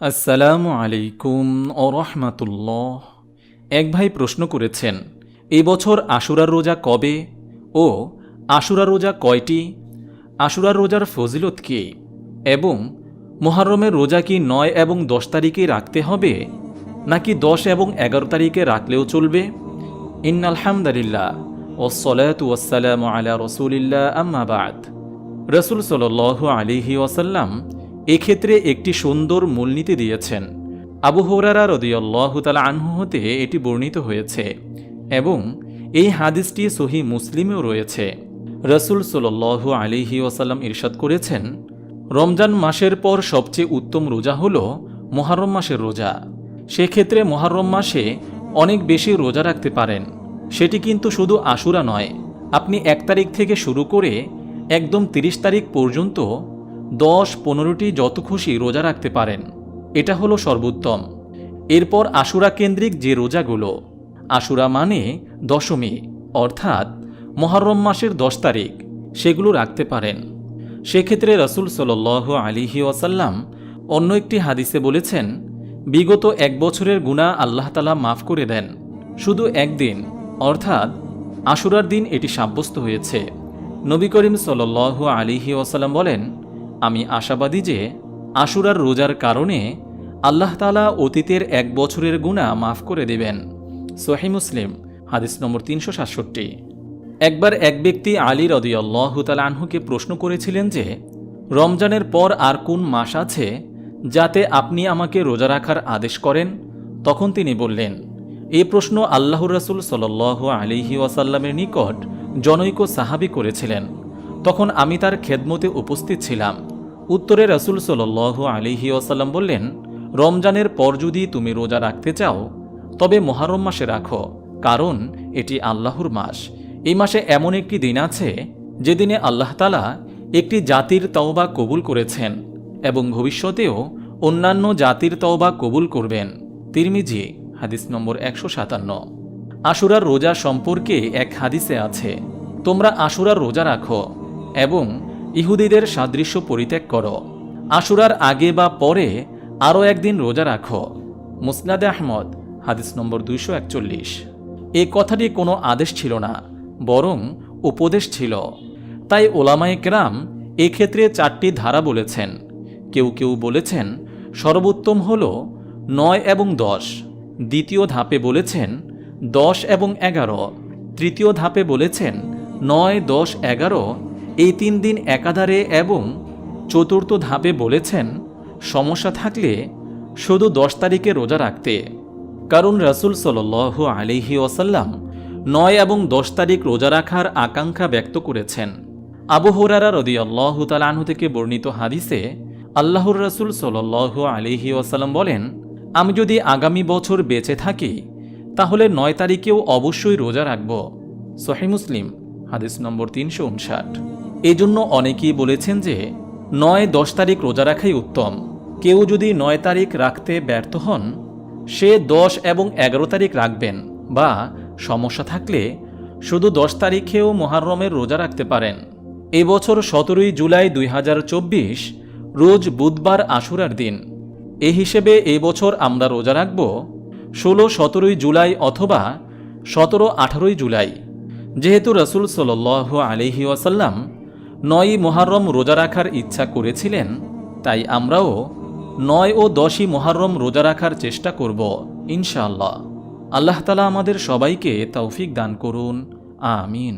আসসালামু আলাইকুম ও রহমাতুল্লাহ। এক ভাই প্রশ্ন করেছেন, এই বছর আশুরার রোজা কবে ও আশুরার রোজা কয়টি, আশুরার রোজার ফজিলত কী এবং মুহররমের রোজা কি ৯ এবং ১০ তারিখে রাখতে হবে নাকি ১০ এবং ১১ তারিখে রাখলেও চলবে? ইন্নাল হামদুলিল্লাহ ওয়াসসালাতু ওয়াসসালামু আলা রাসূলিল্লাহ আম্মা বা'দ। রাসূল সাল্লাল্লাহু আলাইহি ওয়াসাল্লাম এক্ষেত্রে একটি সুন্দর মূলনীতি দিয়েছেন। আবু হুরায়রা রাদিয়াল্লাহু তাআলা আনহু হতে এটি বর্ণিত হয়েছে এবং এই হাদিসটি সহিহ মুসলিমেও রয়েছে। রাসূল সাল্লাল্লাহু আলাইহি ওয়াসাল্লাম ইরশাদ করেছেন, রমজান মাসের পর সবচেয়ে উত্তম রোজা হল মুহররম মাসের রোজা। সেক্ষেত্রে মুহররম মাসে অনেক বেশি রোজা রাখতে পারেন। সেটি কিন্তু শুধু আশুরা নয়, আপনি ১ তারিখ থেকে শুরু করে একদম ৩০ তারিখ পর্যন্ত ১০-১৫টি যত খুশি রোজা রাখতে পারেন। এটা হলো সর্বোত্তম। এরপর আশুরা কেন্দ্রিক যে রোজাগুলো, আশুরা মানে দশমী অর্থাৎ মুহররম মাসের ১০ তারিখ, সেগুলো রাখতে পারেন। সেক্ষেত্রে রাসূল সাল্লাল্লাহু আলাইহি ওয়াসাল্লাম অন্য একটি হাদিসে বলেছেন, বিগত ১ বছরের গুনাহ আল্লাহ তাআলা মাফ করে দেন, শুধু একদিন অর্থাৎ আশুরার দিন এটি সাব্যস্ত হয়েছে। নবী করিম সাল্লাল্লাহু আলাইহি ওয়াসাল্লাম বলেন, আমি আশাবাদী যে আশুরার রোজার কারণে আল্লাহ তাআলা অতীতের ১ বছরের গুনাহ মাফ করে দেবেন। সহিহ মুসলিম হাদিস নম্বর ৩৬৭। একবার এক ব্যক্তি আলী রাদিয়াল্লাহু তাআলা আনহুকে প্রশ্ন করেছিলেন যে, রমজানের পর আর কোন মাস আছে যাতে আপনি আমাকে রোজা রাখার আদেশ করেন? তখন তিনি বললেন, এই প্রশ্ন আল্লাহর রাসূল সাল্লাল্লাহু আলাইহি ওয়াসাল্লামের নিকট জনৈক সাহাবী করেছিলেন। তখন আমি তার খেদমতে উপস্থিত ছিলাম। উত্তরে রাসূল সাল্লাল্লাহু আলাইহি ওয়াসাল্লাম বললেন, রমজানের পর যদি তুমি রোজা রাখতে চাও তবে মুহররম মাসে রাখো, কারণ এটি আল্লাহর মাস। এই মাসে এমন একটি দিন আছে যেদিনে আল্লাহ তাআলা একটি জাতির তওবা কবুল করেছেন এবং ভবিষ্যতেও অন্যান্য জাতির তওবা কবুল করবেন। তিরমিজি হাদিস নম্বর ১৫৭। আশুরার রোজা সম্পর্কে এক হাদিসে আছে, তোমরা আশুরার রোজা রাখো এবং ইহুদিদের সাদৃশ্য পরিত্যাগ করো। আশুরার আগে বা পরে আরও একদিন রোজা রাখো। মুসনাদে আহমদ হাদিস নম্বর ২৪১। এ কথাটি কোনো আদেশ ছিল না, বরং উপদেশ ছিল। তাই ওলামায়ে কেরাম এক্ষেত্রে ৪টি ধারা বলেছেন। কেউ কেউ বলেছেন সর্বোত্তম হল ৯ এবং ১০, দ্বিতীয় ধাপে বলেছেন ১০ এবং ১১, তৃতীয় ধাপে বলেছেন ৯, ১০, ১১ এই ৩ দিন একাধারে এবং চতুর্থ ধাপে বলেছেন সমস্যা থাকলে শুধু ১০ তারিখে রোজা রাখতে। কারণ রাসূল সাল্লাল্লাহু আলাইহি ওয়াসাল্লাম ৯ এবং ১০ তারিখ রোজা রাখার আকাঙ্ক্ষা ব্যক্ত করেছেন। আবু হুরায়রা রাদিয়াল্লাহু তাআলা আনহু থেকে বর্ণিত হাদিসে আল্লাহর রাসূল সাল্লাল্লাহু আলাইহি ওয়াসাল্লাম বলেন, আমি যদি আগামী বছর বেঁচে থাকি তাহলে ৯ তারিখেও অবশ্যই রোজা রাখব। সহিহ মুসলিম হাদিস নম্বর ৩৫৯। এই জন্য অনেকেই বলেছেন যে ৯, ১০ তারিখ রোজা রাখাই উত্তম। কেউ যদি ৯ তারিখ রাখতে ব্যর্থ হন, সে ১০ এবং ১১ তারিখ রাখবেন, বা সমস্যা থাকলে শুধু ১০ তারিখেও মুহররমের রোজা রাখতে পারেন। এবছর ১৭ই জুলাই ২০২৪ রোজ বুধবার আশুরার দিন। এই হিসেবে এই বছর আমরা রোজা রাখব ১৬-১৭ই জুলাই অথবা ১৭-১৮ই জুলাই। যেহেতু রাসূল সাল্লাল্লাহু আলাইহি ওয়াসাল্লাম ৯ই মুহররম রোজা রাখার ইচ্ছা করেছিলেন, তাই আমরাও ৯ ও ১০ই মুহররম রোজা রাখার চেষ্টা করব ইনশাআল্লাহ। আল্লাহ তাআলা আমাদের সবাইকে তৌফিক দান করুন, আমিন।